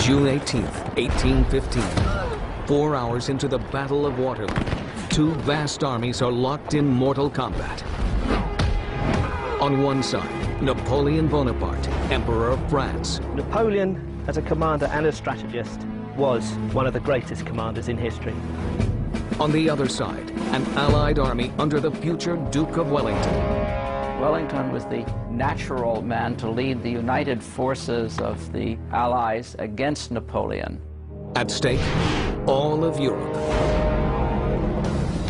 June 18th, 1815. 4 hours into the Battle of Waterloo, two vast armies are locked in mortal combat. On one side, Napoleon Bonaparte, Emperor of France. Napoleon, as a commander and a strategist, was one of the greatest commanders in history. On the other side, an Allied army under the future Duke of Wellington. Wellington was the natural man to lead the united forces of the Allies against Napoleon. At stake, all of Europe.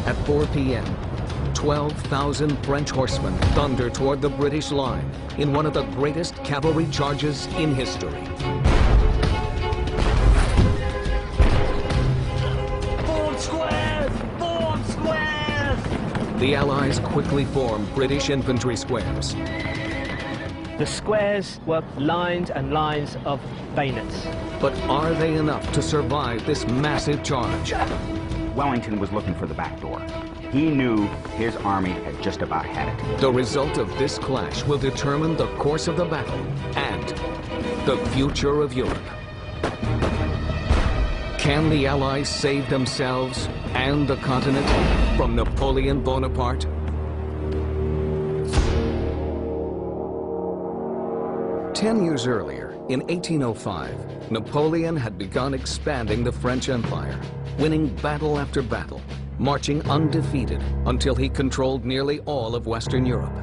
At 4 p.m., 12,000 French horsemen thunder toward the British line in one of the greatest cavalry charges in history. Form squares! Form squares! The Allies quickly form British infantry squares. The squares were lines and lines of bayonets. But are they enough to survive this massive charge? Wellington was looking for the back door. He knew his army had just about had it. The result of this clash will determine the course of the battle and the future of Europe. Can the Allies save themselves and the continent from Napoleon Bonaparte? Ten years earlier, in 1805, Napoleon had begun expanding the French Empire, winning battle after battle, marching undefeated until he controlled nearly all of Western Europe.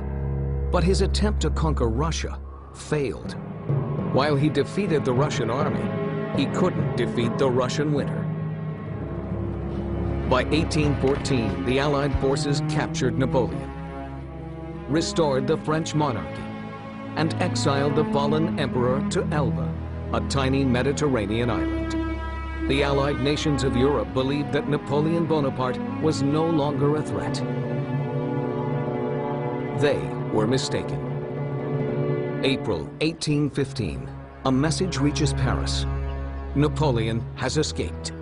But his attempt to conquer Russia failed. While he defeated the Russian army, he couldn't defeat the Russian winter. By 1814, the Allied forces captured Napoleon, restored the French monarchy, and exiled the fallen emperor to Elba, a tiny Mediterranean island. The Allied nations of Europe believed that Napoleon Bonaparte was no longer a threat. They were mistaken. April 1815, a message reaches Paris. Napoleon has escaped.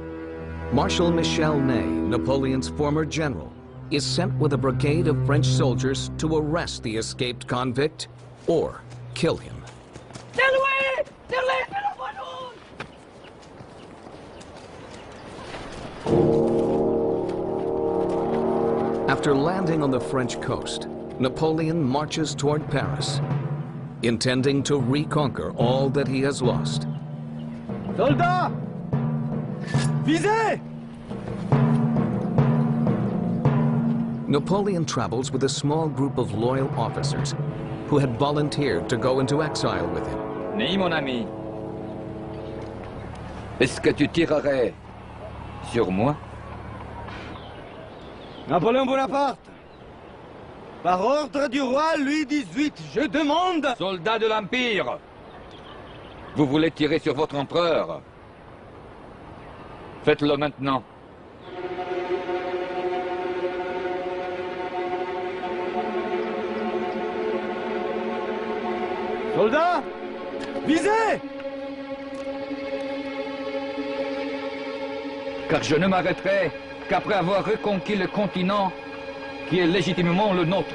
Marshal Michel Ney, Napoleon's former general, is sent with a brigade of French soldiers to arrest the escaped convict or kill him. After landing on the French coast, Napoleon marches toward Paris, intending to reconquer all that he has lost. Soldats! Visez! Napoleon travels with a small group of loyal officers who had volunteered to go into exile with him. Ney, mon ami, est-ce que tu tirerais sur moi? Napoléon Bonaparte, par ordre du roi Louis XVIII, je demande... Soldats de l'Empire, vous voulez tirer sur votre empereur? Faites-le maintenant. Soldats, visez! Car je ne m'arrêterai qu'après avoir reconquis le continent qui est légitimement le nôtre.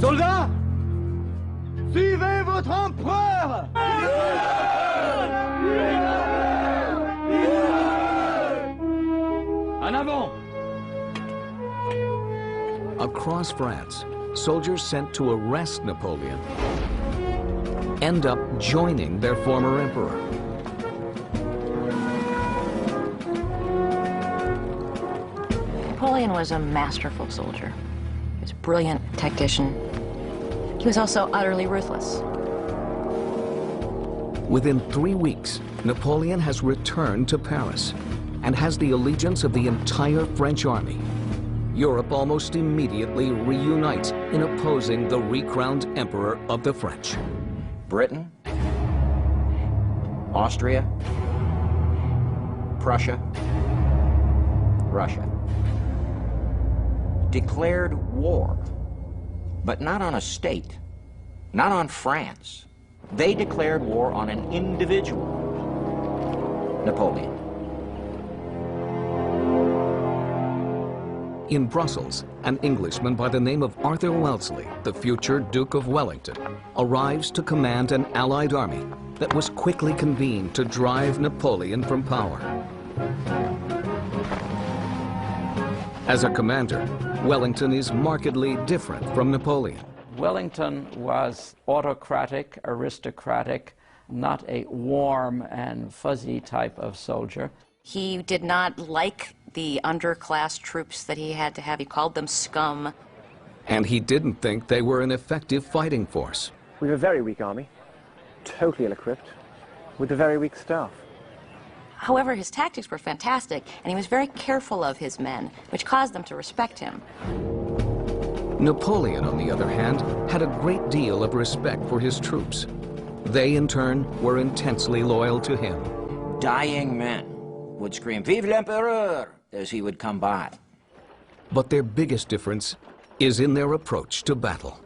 Soldats, suivez votre empereur! En avant! Across France, soldiers sent to arrest Napoleon end up joining their former emperor. Napoleon was a masterful soldier. He was a brilliant tactician. He was also utterly ruthless. Within 3 weeks, Napoleon has returned to Paris and has the allegiance of the entire French army. Europe almost immediately reunites in opposing the recrowned emperor of the French. Britain, Austria, Prussia, Russia declared war, but not on a state, not on France. They declared war on an individual, Napoleon. In Brussels, an Englishman by the name of Arthur Wellesley, the future Duke of Wellington, arrives to command an Allied army that was quickly convened to drive Napoleon from power. As a commander, Wellington is markedly different from Napoleon. Wellington was autocratic, aristocratic, not a warm and fuzzy type of soldier. He did not like the underclass troops that he had to have. He called them scum. And he didn't think they were an effective fighting force. We have a very weak army, totally ill-equipped, with a very weak staff. However, his tactics were fantastic, and he was very careful of his men, which caused them to respect him. Napoleon, on the other hand, had a great deal of respect for his troops. They, in turn, were intensely loyal to him. Dying men would scream, "Vive l'Empereur!" as he would come by. But their biggest difference is in their approach to battle.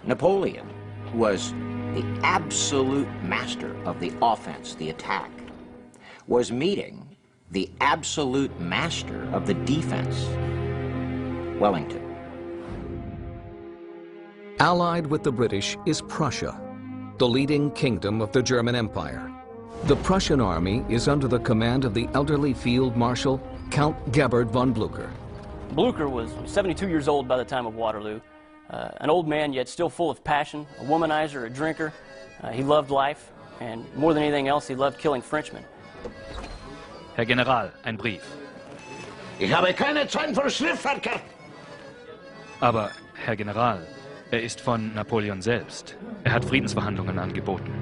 Napoleon was the absolute master of the offense, the attack, was meeting the absolute master of the defense, Wellington. Allied with the British is Prussia, the leading kingdom of the German Empire. The Prussian army is under the command of the elderly Field Marshal, Count Gebhard von Blücher. Blücher was 72 years old by the time of Waterloo. An old man, yet still full of passion, a womanizer, a drinker. He loved life, and more than anything else, he loved killing Frenchmen. Herr General, ein Brief. Ich habe keine Zeit für Schriftverkehr. Aber, Herr General, ist von Napoleon selbst. Hat Friedensverhandlungen angeboten.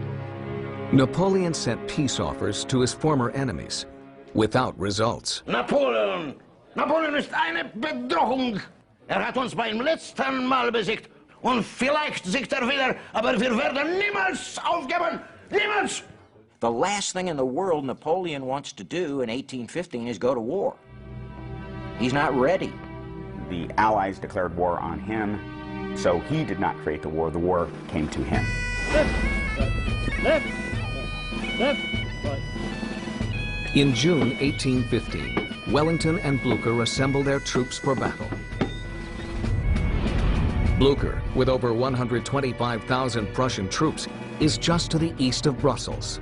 Napoleon sent peace offers to his former enemies, without results. Napoleon ist eine Bedrohung. Hat uns beim letzten Mal besiegt. Und vielleicht siegt wieder, aber wir werden niemals aufgeben. Niemals! The last thing in the world Napoleon wants to do in 1815 is go to war. He's not ready. The Allies declared war on him, so he did not create the war came to him. In June 1815, Wellington and Blücher assemble their troops for battle. Blücher, with over 125,000 Prussian troops, is just to the east of Brussels.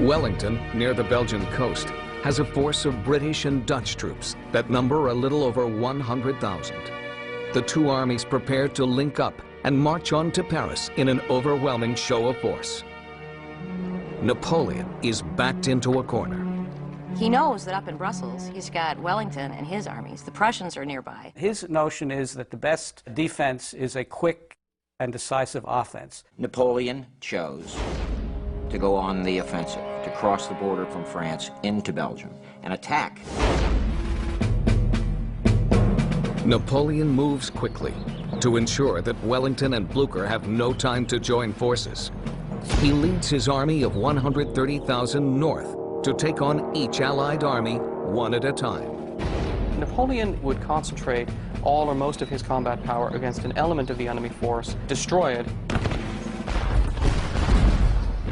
Wellington, near the Belgian coast, has a force of British and Dutch troops that number a little over 100,000. The two armies prepare to link up and march on to Paris in an overwhelming show of force. Napoleon is backed into a corner. He knows that up in Brussels, he's got Wellington and his armies. The Prussians are nearby. His notion is that the best defense is a quick and decisive offense. Napoleon chose to go on the offensive, to cross the border from France into Belgium and attack. Napoleon moves quickly to ensure that Wellington and Blücher have no time to join forces. He leads his army of 130,000 north to take on each Allied army one at a time. Napoleon would concentrate all or most of his combat power against an element of the enemy force, destroy it,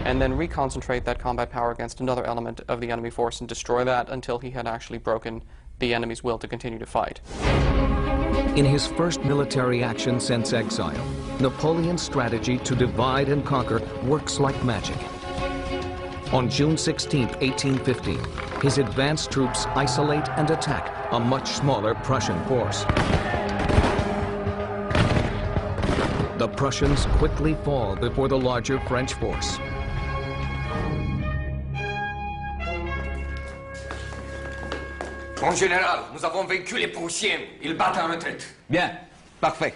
and then reconcentrate that combat power against another element of the enemy force and destroy that until he had actually broken the enemy's will to continue to fight. In his first military action since exile, Napoleon's strategy to divide and conquer works like magic. On June 16, 1815, his advanced troops isolate and attack a much smaller Prussian force. The Prussians quickly fall before the larger French force. Mon général, nous avons vaincu les Prussiens. Ils battent en retraite. Bien, parfait.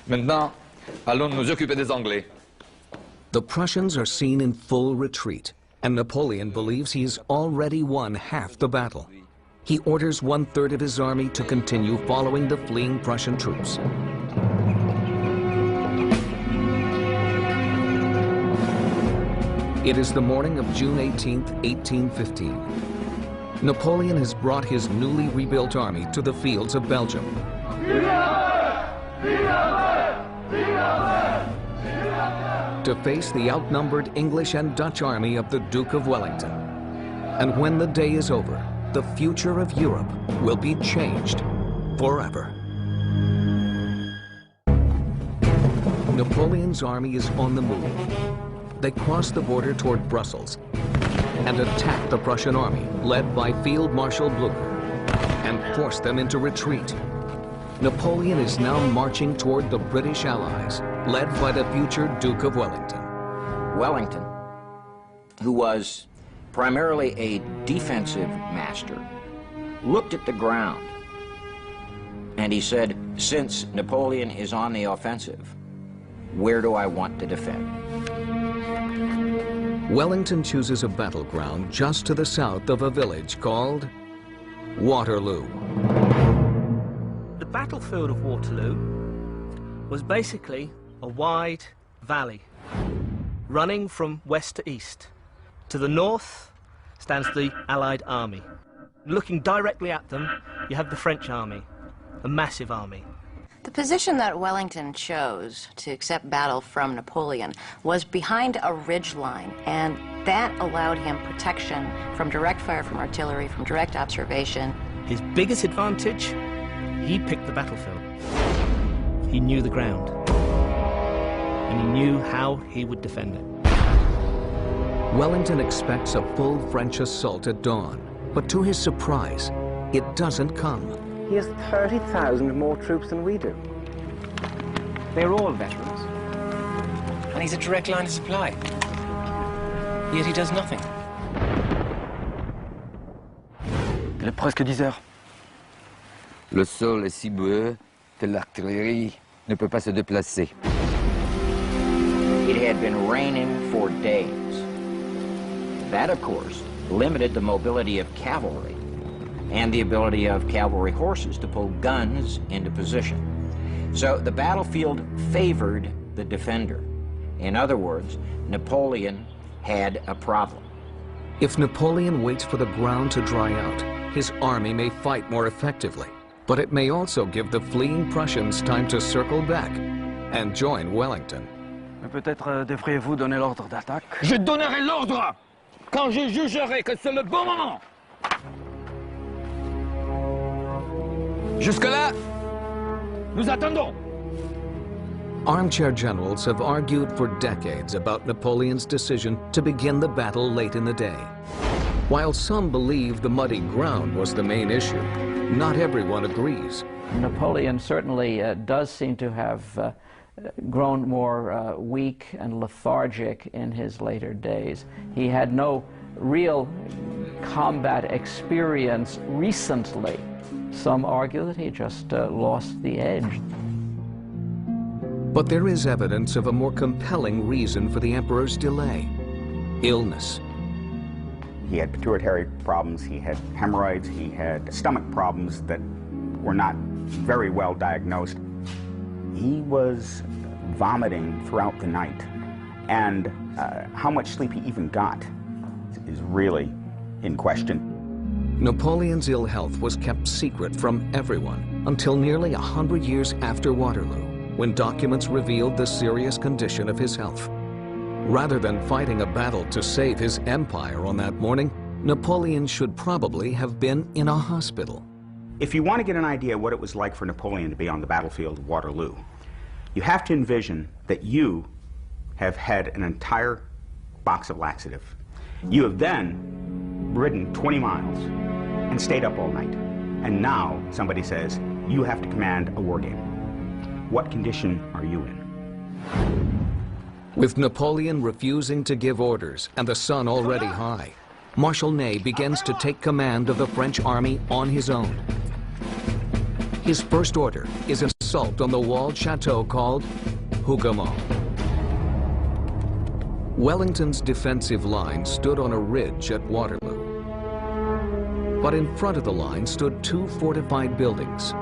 Maintenant, allons nous occuper des Anglais. The Prussians are seen in full retreat, and Napoleon believes he's already won half the battle. He orders 1/3 of his army to continue following the fleeing Prussian troops. It is the morning of June 18, 1815. Napoleon has brought his newly rebuilt army to the fields of Belgium. To face the outnumbered English and Dutch army of the Duke of Wellington. And when the day is over, the future of Europe will be changed forever. Napoleon's army is on the move. They cross the border toward Brussels and attack the Prussian army, led by Field Marshal Blucher, and force them into retreat. Napoleon is now marching toward the British Allies, led by the future Duke of Wellington. Wellington, who was primarily a defensive master, looked at the ground and he said, since Napoleon is on the offensive, where do I want to defend? Wellington chooses a battleground just to the south of a village called Waterloo. The battlefield of Waterloo was basically a wide valley running from west to east. To the north stands the Allied army. Looking directly at them, you have the French army, a massive army. The position that Wellington chose to accept battle from Napoleon was behind a ridge line, and that allowed him protection from direct fire from artillery, from direct observation. His biggest advantage, he picked the battlefield. He knew the ground, and he knew how he would defend it. Wellington expects a full French assault at dawn, but to his surprise, it doesn't come. He has 30,000 more troops than we do. They're all veterans. And he's a direct line of supply. Yet he does nothing. Il est presque 10 heures. Le sol est si boueux que l'artillerie ne peut pas se déplacer. It had been raining for days. That, of course, limited the mobility of cavalry and the ability of cavalry horses to pull guns into position. So the battlefield favored the defender. In other words, Napoleon had a problem. If Napoleon waits for the ground to dry out, his army may fight more effectively, but it may also give the fleeing Prussians time to circle back and join Wellington. Peut-être devriez-vous donner l'ordre d'attaque? Je donnerai l'ordre quand je jugerai que c'est le bon moment. Jusque-là, nous attendons. Armchair generals have argued for decades about Napoleon's decision to begin the battle late in the day. While some believe the muddy ground was the main issue, not everyone agrees. Napoleon certainly does seem to have grown more weak and lethargic in his later days. He had no real combat experience recently. Some argue that he just lost the edge. But there is evidence of a more compelling reason for the emperor's delay: illness. He had pituitary problems, he had hemorrhoids, he had stomach problems that were not very well diagnosed. He was vomiting throughout the night, and how much sleep he even got is really in question. Napoleon's ill health was kept secret from everyone until nearly 100 years after Waterloo, when documents revealed the serious condition of his health. Rather than fighting a battle to save his empire on that morning, Napoleon should probably have been in a hospital. If you want to get an idea what it was like for Napoleon to be on the battlefield of Waterloo, you have to envision that you have had an entire box of laxative. You have then ridden 20 miles and stayed up all night. And now somebody says, you have to command a war game. What condition are you in? With Napoleon refusing to give orders and the sun already high, Marshal Ney begins to take command of the French army on his own. His first order is an assault on the walled chateau called Hougomont. Wellington's defensive line stood on a ridge at Waterloo. But in front of the line stood two fortified buildings,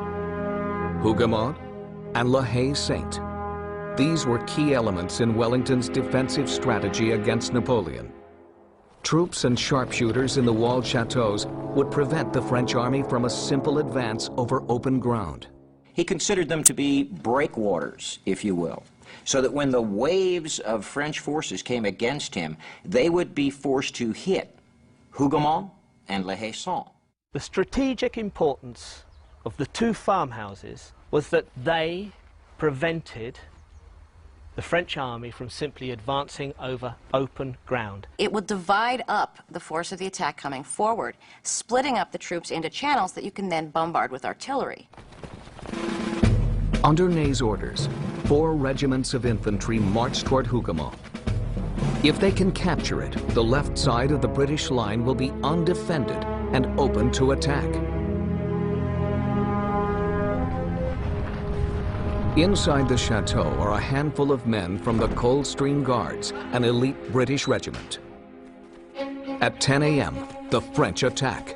Hougomont and La Haye-Sainte. These were key elements in Wellington's defensive strategy against Napoleon. Troops and sharpshooters in the walled chateaus would prevent the French army from a simple advance over open ground. He considered them to be breakwaters, if you will, so that when the waves of French forces came against him, they would be forced to hit Hougomont and La Haye-Sainte. The strategic importance of the two farmhouses was that they prevented the French army from simply advancing over open ground. It would divide up the force of the attack coming forward, splitting up the troops into channels that you can then bombard with artillery. Under Ney's orders, 4 regiments of infantry marched toward Hougoumont. If they can capture it, the left side of the British line will be undefended and open to attack. Inside the chateau are a handful of men from the Coldstream Guards, an elite British regiment. At 10 a.m., the French attack.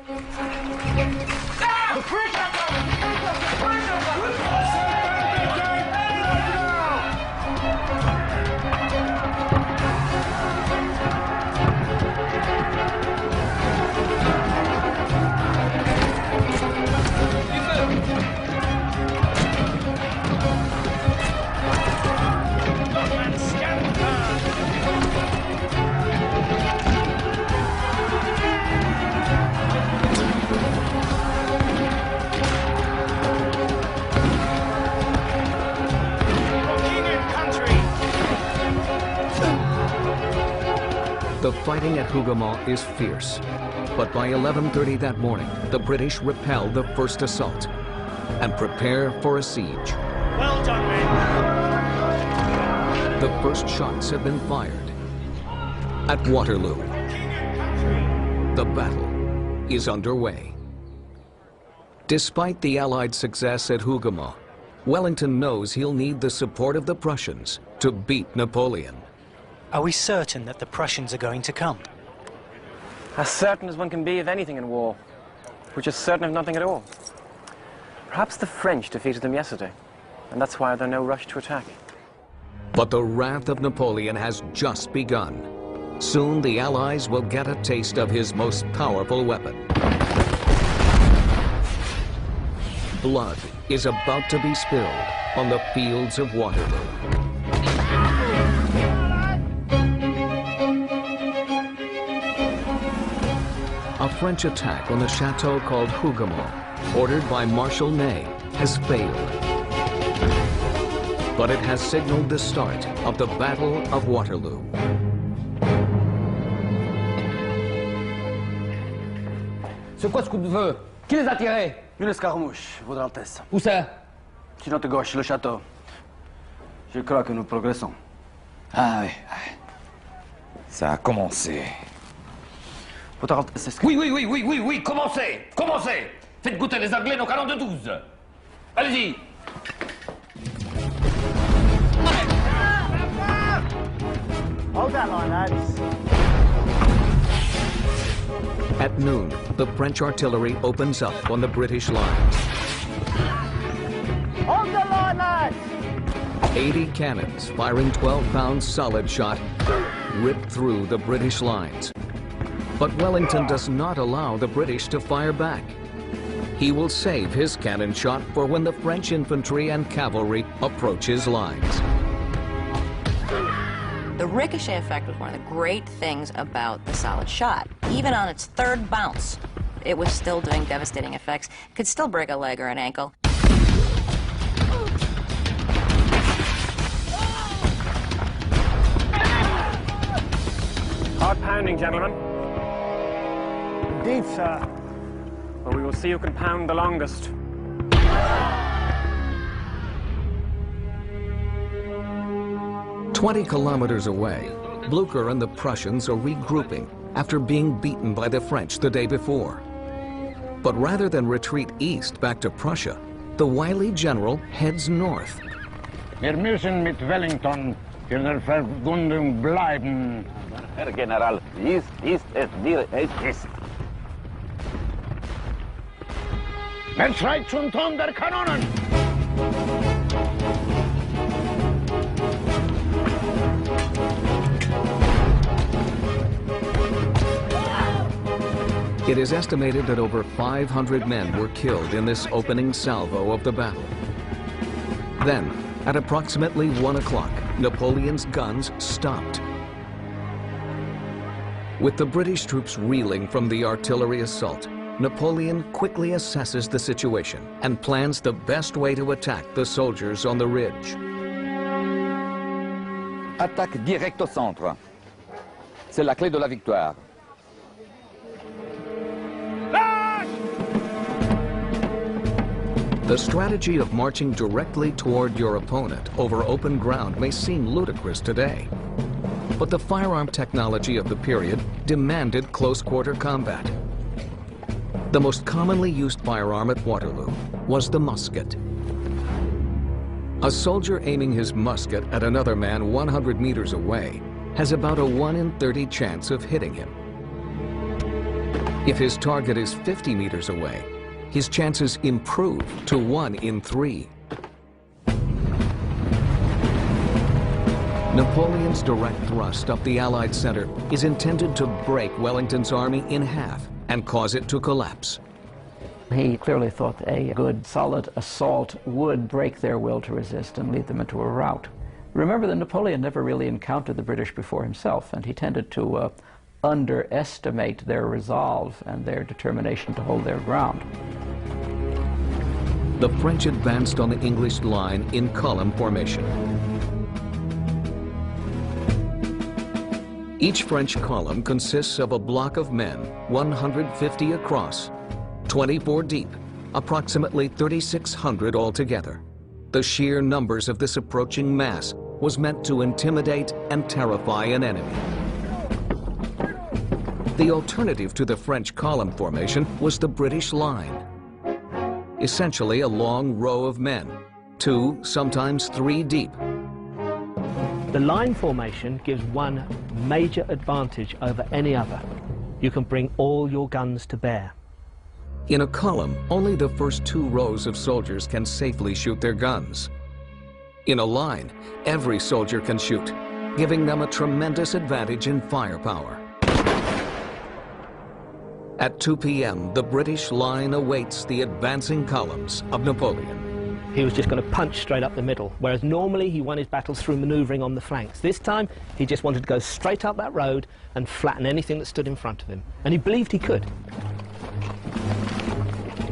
The fighting at Hougoumont is fierce, but by 11:30 that morning, the British repel the first assault and prepare for a siege. Well done, men. The first shots have been fired. At Waterloo, the battle is underway. Despite the Allied success at Hougoumont, Wellington knows he'll need the support of the Prussians to beat Napoleon. Are we certain that the Prussians are going to come? As certain as one can be of anything in war, which is certain of nothing at all. Perhaps the French defeated them yesterday, and that's why there's no rush to attack. But the wrath of Napoleon has just begun. Soon the Allies will get a taste of his most powerful weapon. Blood is about to be spilled on the fields of Waterloo. A French attack on a chateau called Hougoumont, ordered by Marshal Ney, has failed. But it has signaled the start of the Battle of Waterloo. C'est quoi ce coup de feu? Qui les a tirés? Une escarmouche, Votre Altesse. Où ça? Sur notre gauche, le château. Je crois que nous progressons. Ah oui, ça a commencé. Votre Altesse, est-ce que... Oui, commencez. Faites goûter les Anglais nos canons de 12. Allez-y. Hold that line, lads. At noon, the French artillery opens up on the British lines. Hold the line, lads! 80 cannons, firing 12-pound solid shot, rip through the British lines. But Wellington does not allow the British to fire back. He will save his cannon shot for when the French infantry and cavalry approach his lines. The ricochet effect was one of the great things about the solid shot. Even on its third bounce, it was still doing devastating effects. It could still break a leg or an ankle. Hard pounding, gentlemen. Indeed, sir. Well, we will see who can pound the longest. "20 kilometers away, Blücher and the Prussians are regrouping after being beaten by the French the day before. But rather than retreat east back to Prussia, the wily general heads north. Wir müssen mit Wellington in der Verbindung bleiben. Herr General, dies ist es mir, es ist. Wer schreit zum Ton der Kanonen? It is estimated that over 500 men were killed in this opening salvo of the battle. Then, at approximately 1 o'clock, Napoleon's guns stopped. With the British troops reeling from the artillery assault, Napoleon quickly assesses the situation and plans the best way to attack the soldiers on the ridge. Attaque directe au centre. C'est la clé de la victoire. The strategy of marching directly toward your opponent over open ground may seem ludicrous today, but the firearm technology of the period demanded close-quarter combat. The most commonly used firearm at Waterloo was the musket. A soldier aiming his musket at another man 100 meters away has about a 1 in 30 chance of hitting him. If his target is 50 meters away, his chances improve to 1 in 3. Napoleon's direct thrust up the Allied center is intended to break Wellington's army in half and cause it to collapse. He clearly thought a good, solid assault would break their will to resist and lead them into a rout. Remember that Napoleon never really encountered the British before himself, and he tended to underestimate their resolve and their determination to hold their ground. The French advanced on the English line in column formation. Each French column consists of a block of men, 150 across, 24 deep, approximately 3,600 altogether. The sheer numbers of this approaching mass was meant to intimidate and terrify an enemy. The alternative to the French column formation was the British line. Essentially a long row of men, 2, sometimes 3 deep. The line formation gives one major advantage over any other. You can bring all your guns to bear. In a column, only the first 2 rows of soldiers can safely shoot their guns. In a line, every soldier can shoot, giving them a tremendous advantage in firepower. At 2 p.m., the British line awaits the advancing columns of Napoleon. He was just going to punch straight up the middle, whereas normally he won his battles through manoeuvring on the flanks. This time, he just wanted to go straight up that road and flatten anything that stood in front of him. And he believed he could.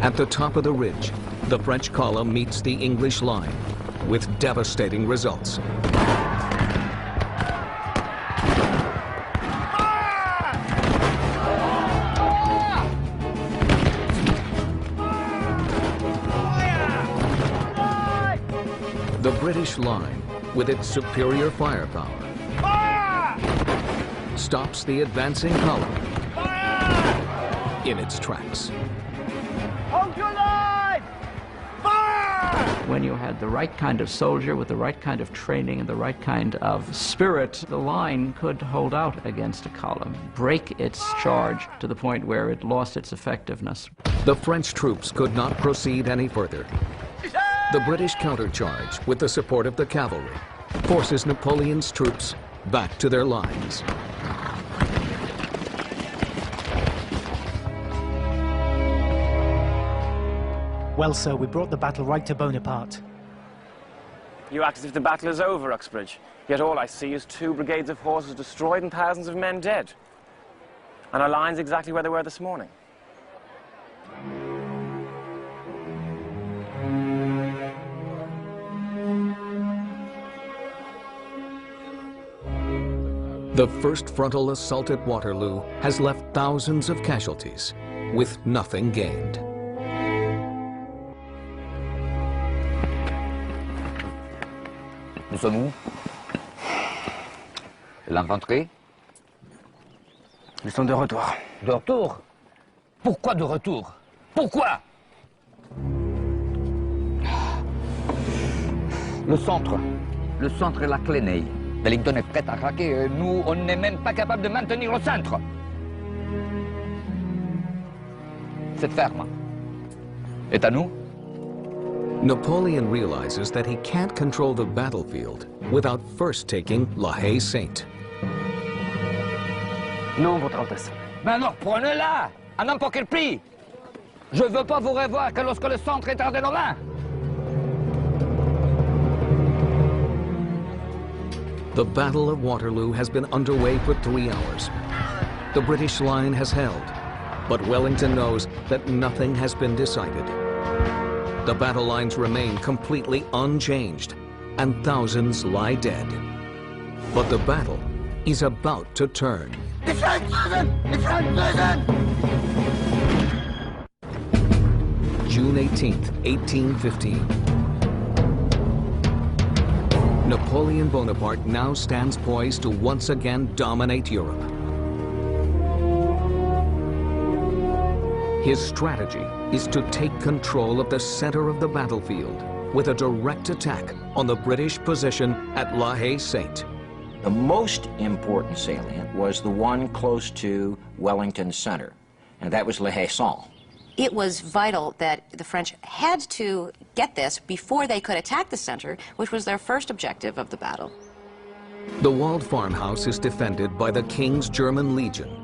At the top of the ridge, the French column meets the English line, with devastating results. The British line, with its superior firepower, stops the advancing column in its tracks. Hold your line! Fire! When you had the right kind of soldier with the right kind of training and the right kind of spirit, the line could hold out against a column, break its charge to the point where it lost its effectiveness. The French troops could not proceed any further. The British countercharge, with the support of the cavalry, forces Napoleon's troops back to their lines. Well, sir, we brought the battle right to Bonaparte. You act as if the battle is over, Uxbridge. Yet all I see is 2 brigades of horses destroyed and thousands of men dead. And our line's exactly where they were this morning. The first frontal assault at Waterloo has left thousands of casualties, with nothing gained. Nous sommes où? L'infanterie? Ils sont de retour. De retour? Pourquoi de retour? Pourquoi? Le centre. Le centre est la clé, Ney. Wellington est prêt à craquer. Nous, on n'est même pas capable de maintenir le centre. Cette ferme est à nous. Napoleon realizes that he can't control the battlefield without first taking La Haye-Sainte. Non, Votre Altesse. Mais alors, prenez-la, à n'importe quel prix. Je veux pas vous revoir que lorsque le centre est hors de nos mains. The Battle of Waterloo has been underway for 3 hours. The British line has held, But Wellington knows that nothing has been decided. The battle lines remain completely unchanged, and thousands lie dead. But the battle is about to turn. June 18th, 1815. Napoleon Bonaparte now stands poised to once again dominate Europe. His strategy is to take control of the center of the battlefield with a direct attack on the British position at La Haye-Sainte. The most important salient was the one close to Wellington Center, and that was La Haye-Sainte. It was vital that the French had to get this before they could attack the center, which was their first objective of the battle. The walled farmhouse is defended by the King's German Legion.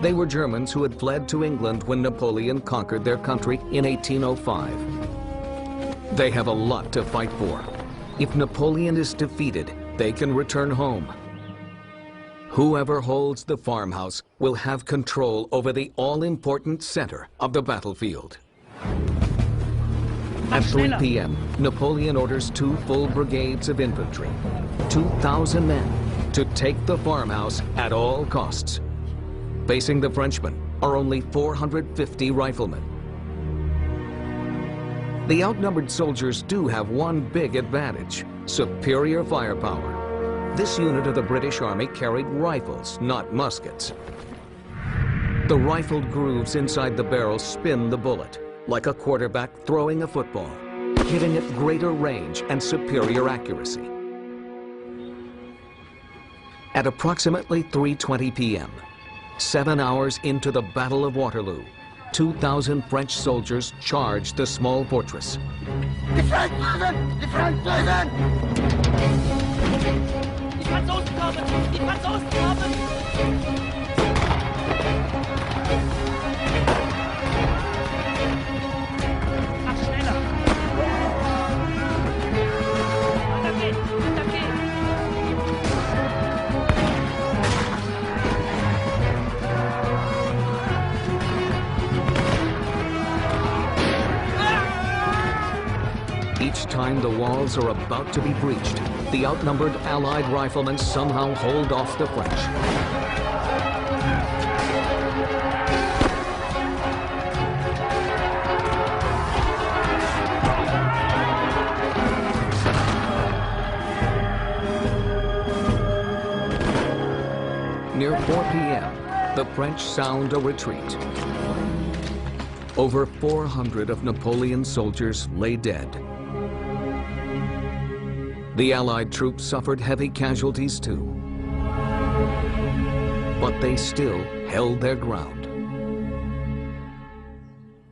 They were Germans who had fled to England when Napoleon conquered their country in 1805. They have a lot to fight for. If Napoleon is defeated, they can return home. Whoever holds the farmhouse will have control over the all-important center of the battlefield. At 3 p.m., Napoleon orders 2 full brigades of infantry, 2,000 men, to take the farmhouse at all costs. Facing the Frenchmen are only 450 riflemen. The outnumbered soldiers do have one big advantage: superior firepower. This unit of the British Army carried rifles, not muskets. The rifled grooves inside the barrel spin the bullet, like a quarterback throwing a football, giving it greater range and superior accuracy. At approximately 3:20 p.m., 7 hours into the Battle of Waterloo, 2,000 French soldiers charged the small fortress. Die Franzosen! Die Franzosen kommen! Die Franzosen kommen! Mach schneller! Attacke! Attacke! Each time the walls are about to be breached, the outnumbered Allied riflemen somehow hold off the French. Near 4 p.m., the French sound a retreat. Over 400 of Napoleon's soldiers lay dead. The Allied troops suffered heavy casualties too, but they still held their ground.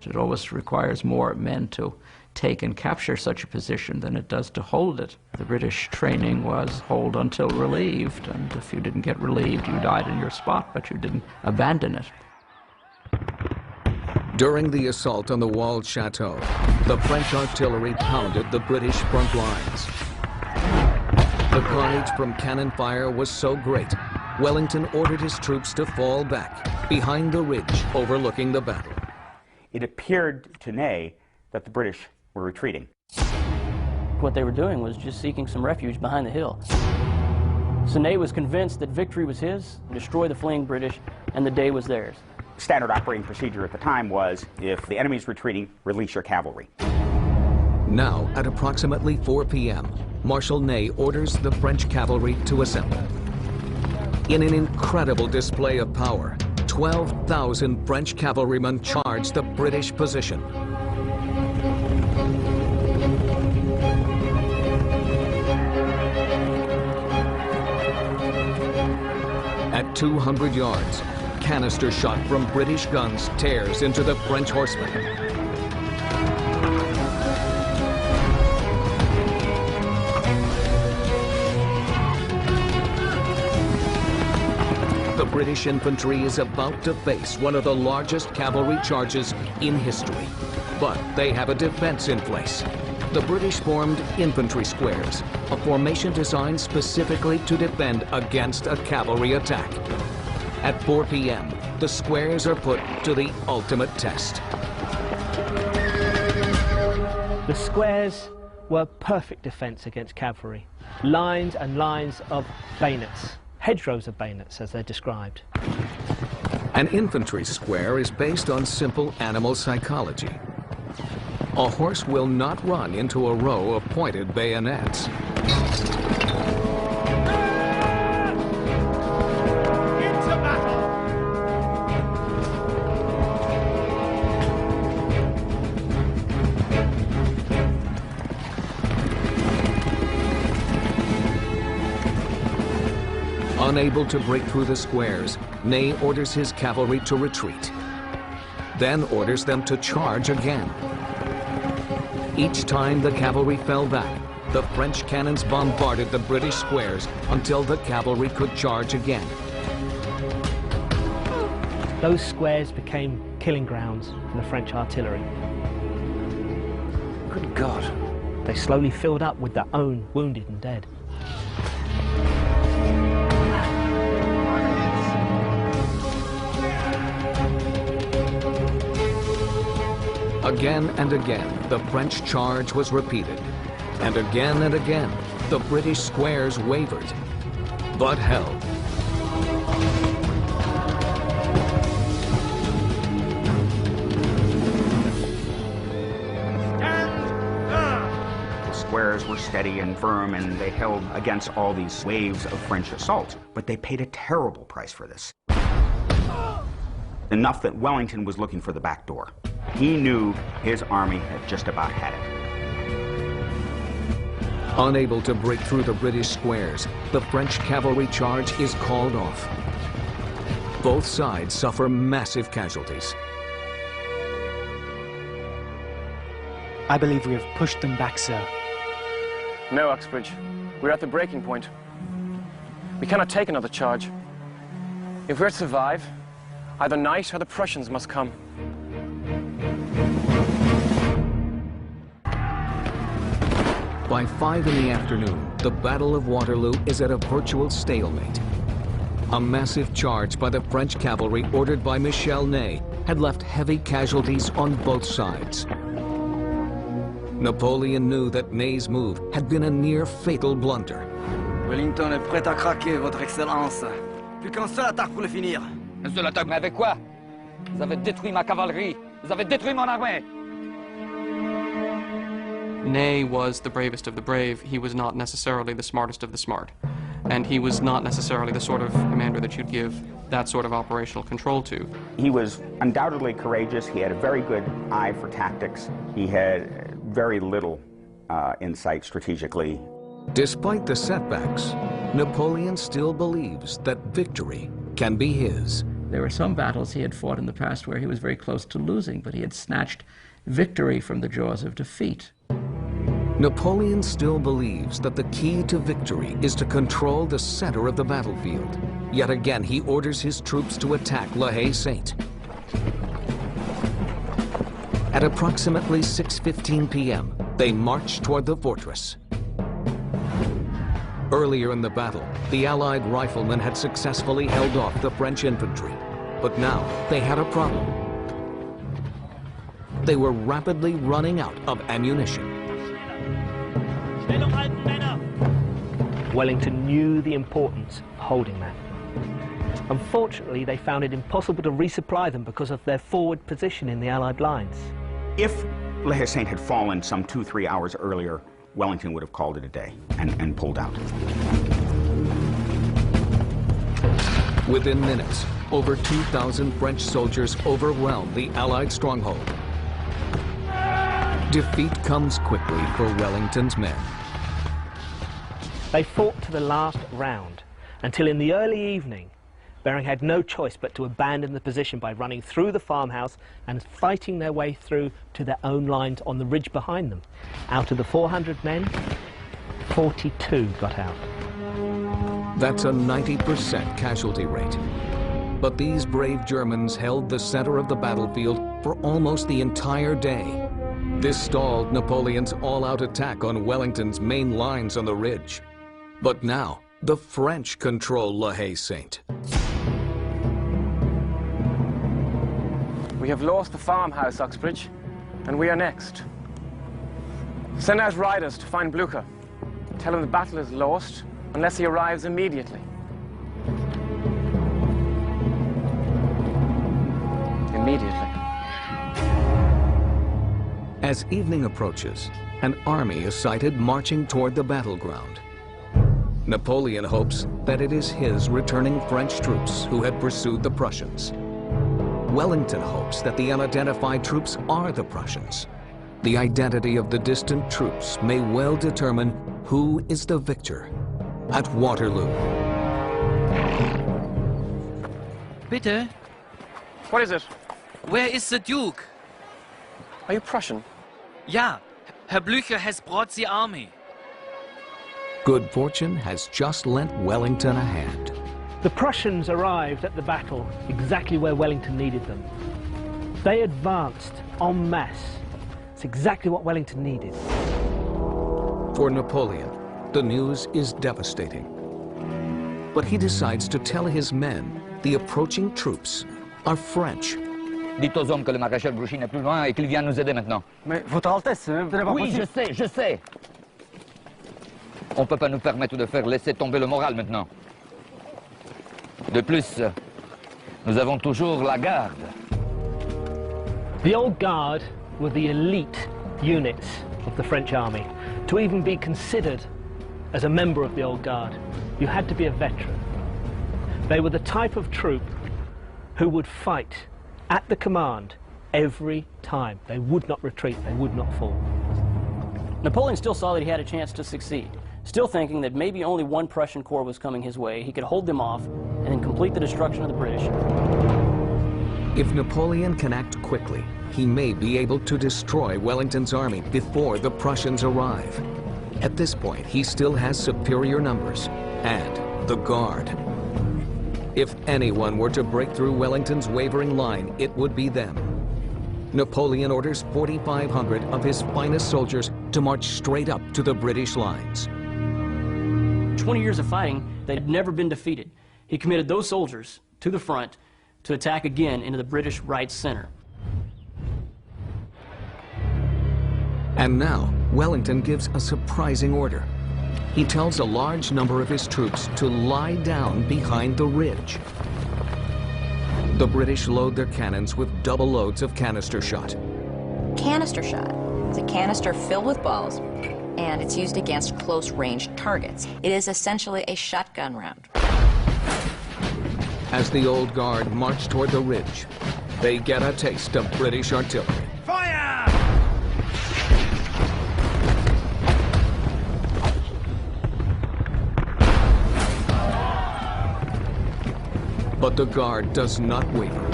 It always requires more men to take and capture such a position than it does to hold it. The British training was hold until relieved, and if you didn't get relieved, you died in your spot, but you didn't abandon it. During the assault on the walled chateau, the French artillery pounded the British front lines. The carnage from cannon fire was so great, Wellington ordered his troops to fall back behind the ridge overlooking the battle. It appeared to Ney that the British were retreating. What they were doing was just seeking some refuge behind the hill. So Ney was convinced that victory was his, destroy the fleeing British, and the day was theirs. Standard operating procedure at the time was, if the enemy's retreating, release your cavalry. Now, at approximately 4 p.m., Marshal Ney orders the French cavalry to assemble. In an incredible display of power, 12,000 French cavalrymen charged the British position. At 200 yards, canister shot from British guns tears into the French horsemen. The British infantry is about to face one of the largest cavalry charges in history, but they have a defense in place. The British formed infantry squares, a formation designed specifically to defend against a cavalry attack. At 4 p.m., the squares are put to the ultimate test. The squares were perfect defence against cavalry. Lines and lines of bayonets, hedgerows of bayonets as they're described. An infantry square is based on simple animal psychology. A horse will not run into a row of pointed bayonets. Unable to break through the squares, Ney orders his cavalry to retreat, then orders them to charge again. Each time the cavalry fell back, the French cannons bombarded the British squares until the cavalry could charge again. Those squares became killing grounds for the French artillery. Good God. They slowly filled up with their own wounded and dead. Again and again, the French charge was repeated. And again, the British squares wavered, but held. The squares were steady and firm, and they held against all these waves of French assault. But they paid a terrible price for this. Enough that Wellington was looking for the back door. He knew his army had just about had it. Unable to break through the British squares, the French cavalry charge is called off. Both sides suffer massive casualties. I believe we have pushed them back, sir. No, Uxbridge. We're at the breaking point. We cannot take another charge. If we're to survive, either Knight or the Prussians must come. By 5 in the afternoon, the Battle of Waterloo is at a virtual stalemate. A massive charge by the French cavalry ordered by Michel Ney had left heavy casualties on both sides. Napoleon knew that Ney's move had been a near fatal blunder. Wellington est prêt à craquer, Votre Excellence. Plus qu'un seul attaque pour le finir. Un seul attaque, mais avec quoi? Vous avez détruit ma cavalerie. Vous avez détruit mon armée. Ney was the bravest of the brave. He was not necessarily the smartest of the smart. And he was not necessarily the sort of commander that you'd give that sort of operational control to. He was undoubtedly courageous. He had a very good eye for tactics. He had very little insight strategically. Despite the setbacks, Napoleon still believes that victory can be his. There were some battles he had fought in the past where he was very close to losing, but he had snatched victory from the jaws of defeat. Napoleon still believes that the key to victory is to control the center of the battlefield. Yet again, he orders his troops to attack La Haye-Sainte. At approximately 6:15 p.m., they march toward the fortress. Earlier in the battle, the Allied riflemen had successfully held off the French infantry. But now, they had a problem. They were rapidly running out of ammunition. Wellington knew the importance of holding that. Unfortunately, they found it impossible to resupply them because of their forward position in the Allied lines. If La Haye-Sainte had fallen some 2-3 hours earlier, Wellington would have called it a day and pulled out. Within minutes, over 2,000 French soldiers overwhelmed the Allied stronghold. Defeat comes quickly for Wellington's men. They fought to the last round, until in the early evening, Bering had no choice but to abandon the position by running through the farmhouse and fighting their way through to their own lines on the ridge behind them. Out of the 400 men, 42 got out. That's a 90% casualty rate. But these brave Germans held the center of the battlefield for almost the entire day. This stalled Napoleon's all-out attack on Wellington's main lines on the ridge. But now, the French control La Haye-Sainte. We have lost the farmhouse, Uxbridge, and we are next. Send out riders to find Blucher. Tell him the battle is lost unless he arrives immediately. Immediately. As evening approaches, an army is sighted marching toward the battleground. Napoleon hopes that it is his returning French troops who had pursued the Prussians. Wellington hopes that the unidentified troops are the Prussians. The identity of the distant troops may well determine who is the victor at Waterloo. Bitte? What is it? Where is the Duke? Are you Prussian? Ja, Herr Blücher has brought the army. Good fortune has just lent Wellington a hand. The Prussians arrived at the battle exactly where Wellington needed them. They advanced en masse. It's exactly what Wellington needed. For Napoleon, the news is devastating. But he decides to tell his men the approaching troops are French. Dites aux hommes que le maréchal Grouchy n'est plus loin et qu'il vient nous aider maintenant. Mais Votre Altesse, ce n'est pas Oui, possible. je sais. On ne peut pas nous permettre de faire laisser tomber le moral maintenant. De plus, nous avons toujours la garde. The Old Guard were the elite units of the French army. To even be considered as a member of the Old Guard, you had to be a veteran. They were the type of troop who would fight at the command every time. They would not retreat, they would not fall. Napoleon still saw that he had a chance to succeed, still thinking that maybe only one Prussian corps was coming his way. He could hold them off and then complete the destruction of the British. If Napoleon can act quickly, he may be able to destroy Wellington's army before the Prussians arrive. At this point, he still has superior numbers and the Guard. If anyone were to break through Wellington's wavering line, it would be them. Napoleon orders 4,500 of his finest soldiers to march straight up to the British lines. 20 years of fighting, they'd never been defeated. He committed those soldiers to the front to attack again into the British right center. And now, Wellington gives a surprising order. He tells a large number of his troops to lie down behind the ridge. The British load their cannons with double loads of canister shot. Canister shot is a canister filled with balls, and it's used against close-range targets. It is essentially a shotgun round. As the Old Guard march toward the ridge, they get a taste of British artillery. Feuer! But the Guard does not waver.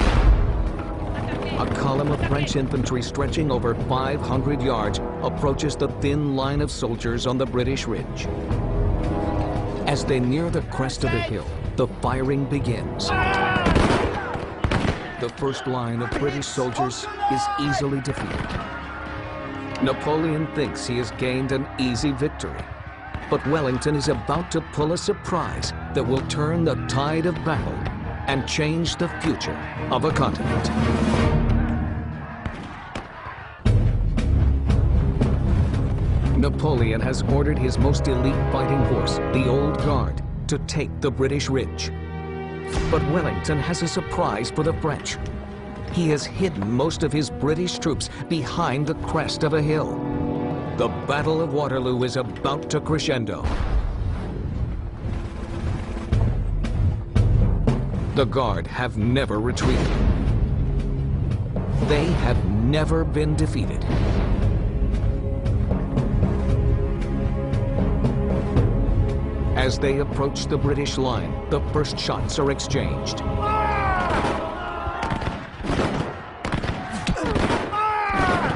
A column of French infantry stretching over 500 yards approaches the thin line of soldiers on the British ridge. As they near the crest of the hill, the firing begins. The first line of British soldiers is easily defeated. Napoleon thinks he has gained an easy victory, but Wellington is about to pull a surprise that will turn the tide of battle and change the future of a continent. Napoleon has ordered his most elite fighting force, the Old Guard, to take the British ridge. But Wellington has a surprise for the French. He has hidden most of his British troops behind the crest of a hill. The Battle of Waterloo is about to crescendo. The Guard have never retreated. They have never been defeated. As they approach the British line, the first shots are exchanged.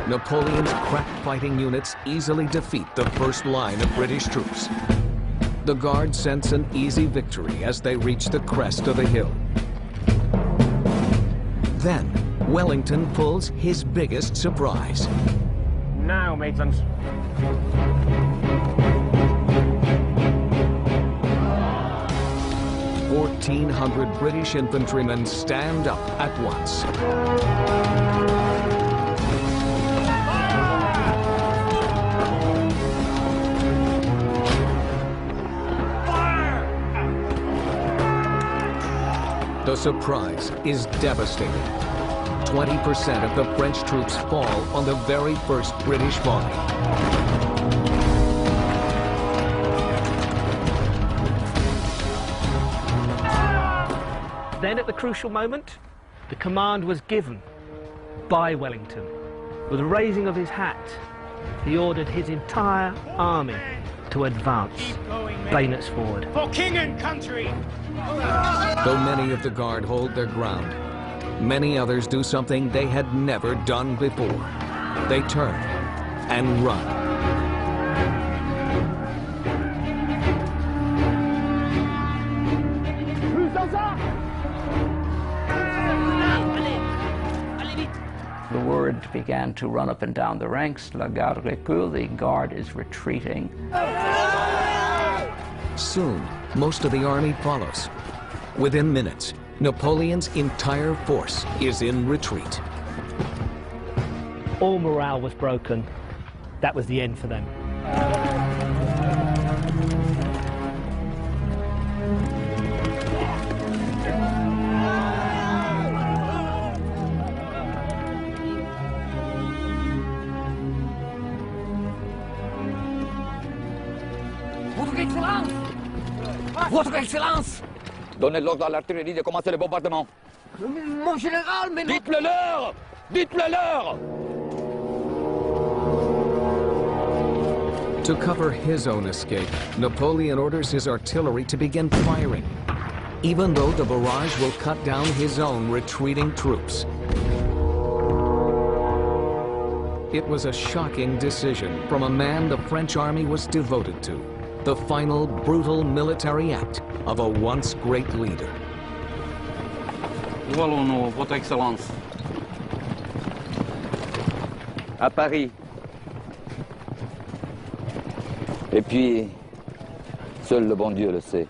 Napoleon's crack fighting units easily defeat the first line of British troops. The Guard sense an easy victory as they reach the crest of the hill. Then, Wellington pulls his biggest surprise. Now, Maitland. 1,400 British infantrymen stand up at once. The surprise is devastating. 20% of the French troops fall on the very first British volley. Then at the crucial moment, the command was given by Wellington. With the raising of his hat, he ordered his entire army to advance, bayonets forward. For king and country! Though many of the Guard hold their ground, many others do something they had never done before. They turn and run. The word began to run up and down the ranks. La garde recule, the Guard is retreating. Soon, most of the army follows. Within minutes, Napoleon's entire force is in retreat. All morale was broken. That was the end for them. Votre Excellence! Votre Excellence! Donnez l'ordre à l'artillerie de commencer le bombardement. Mon général, mais non... Dites-le leur! Dites-le leur! To cover his own escape, Napoleon orders his artillery to begin firing, even though the barrage will cut down his own retreating troops. It was a shocking decision from a man the French army was devoted to, the final brutal military act of a once great leader. Wallons, Votre Excellence. À Paris. Et puis, seul le bon Dieu le sait.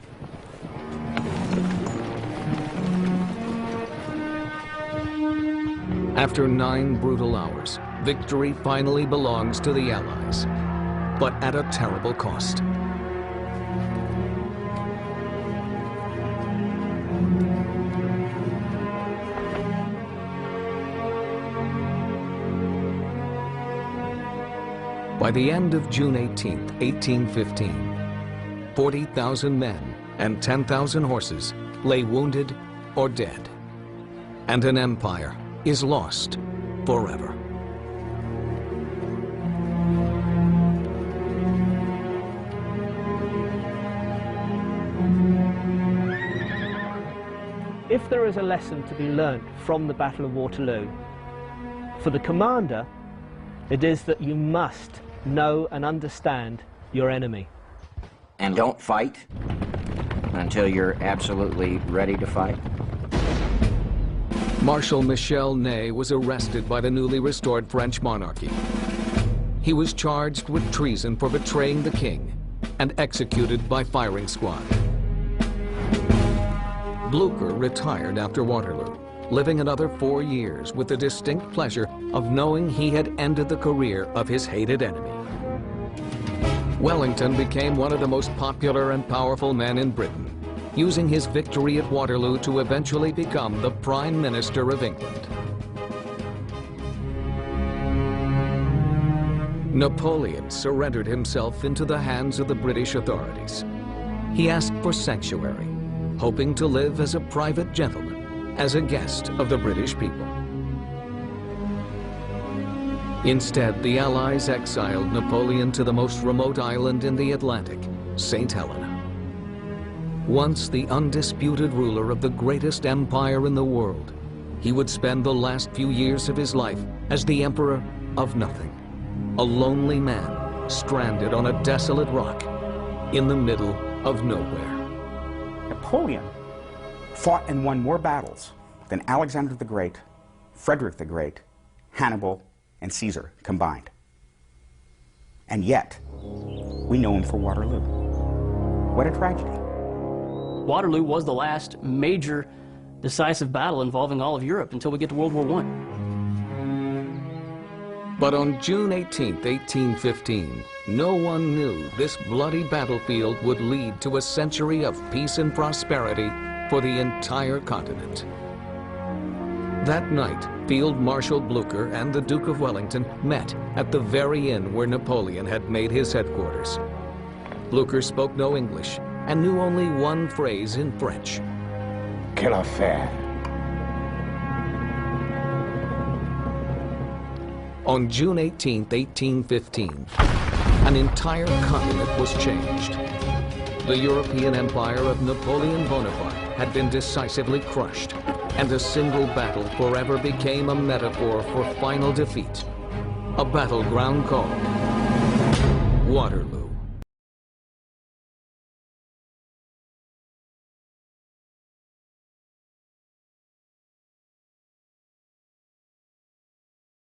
After 9 brutal hours, victory finally belongs to the Allies, but at a terrible cost. By the end of June 18, 1815, 40,000 men and 10,000 horses lay wounded or dead, and an empire is lost forever. If there is a lesson to be learnt from the Battle of Waterloo, for the commander, it is that you must know and understand your enemy. And don't fight until you're absolutely ready to fight. Marshal Michel Ney was arrested by the newly restored French monarchy. He was charged with treason for betraying the king and executed by firing squad. Blücher retired after Waterloo, living another 4 years with the distinct pleasure of knowing he had ended the career of his hated enemy. Wellington became one of the most popular and powerful men in Britain, using his victory at Waterloo to eventually become the Prime Minister of England. Napoleon surrendered himself into the hands of the British authorities. He asked for sanctuary, hoping to live as a private gentleman, as a guest of the British people. Instead, the Allies exiled Napoleon to the most remote island in the Atlantic, St. Helena. Once the undisputed ruler of the greatest empire in the world, he would spend the last few years of his life as the emperor of nothing, a lonely man stranded on a desolate rock in the middle of nowhere. Napoleon fought and won more battles than Alexander the Great, Frederick the Great, Hannibal, and Caesar combined. And yet, we know him for Waterloo. What a tragedy. Waterloo was the last major decisive battle involving all of Europe until we get to World War I. But on June 18, 1815, no one knew this bloody battlefield would lead to a century of peace and prosperity for the entire continent. That night, Field Marshal Blucher and the Duke of Wellington met at the very inn where Napoleon had made his headquarters. Blucher spoke no English and knew only one phrase in French. Quelle affaire! On June 18, 1815, an entire continent was changed. The European empire of Napoleon Bonaparte had been decisively crushed, and a single battle forever became a metaphor for final defeat. A battleground called Waterloo.